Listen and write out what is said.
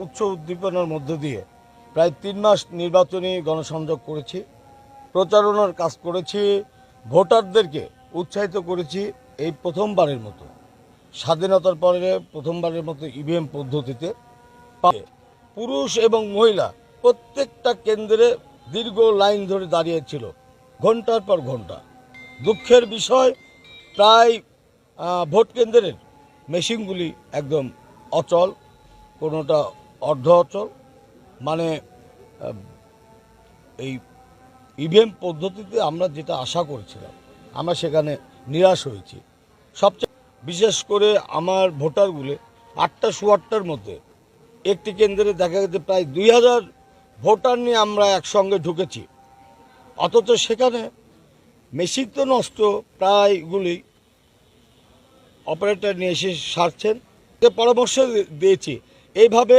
উচ্চ উদ্দীপনার মধ্য দিয়ে প্রায় 3 মাস নির্বাচনী গণসংযোগ করেছি, প্রচারণার কাজ করেছি, ভোটারদেরকে উৎসাহিত করেছি। এই প্রথমবারের মতো স্বাধীনতার পরে প্রথমবারের মতো ইভিএম পদ্ধতিতে পুরুষ এবং মহিলা প্রত্যেকটা কেন্দ্রে দীর্ঘ লাইন ধরে দাঁড়িয়েছিল ঘন্টার পর ঘন্টা। দুঃখের বিষয়, প্রায় ভোট কেন্দ্রের মেশিনগুলি একদম অচল, কোনোটা অর্ধ অচল। মানে এই ইভিএম পদ্ধতিতে আমরা যেটা আশা করেছিলাম, আমরা সেখানে নিরাশ হয়েছি। সবচেয়ে বিশেষ করে আমার ভোটারগুলো 8টা সোয়া 8টার মধ্যে একটি কেন্দ্রে দেখা গেছে প্রায় 2000 ভোটার নিয়ে আমরা একসঙ্গে ঢুকেছি, অথচ সেখানে মেশিন তো নষ্ট প্রায়গুলি, অপারেটর নিয়ে এসে সারছেন। পরামর্শ দিয়েছি এইভাবে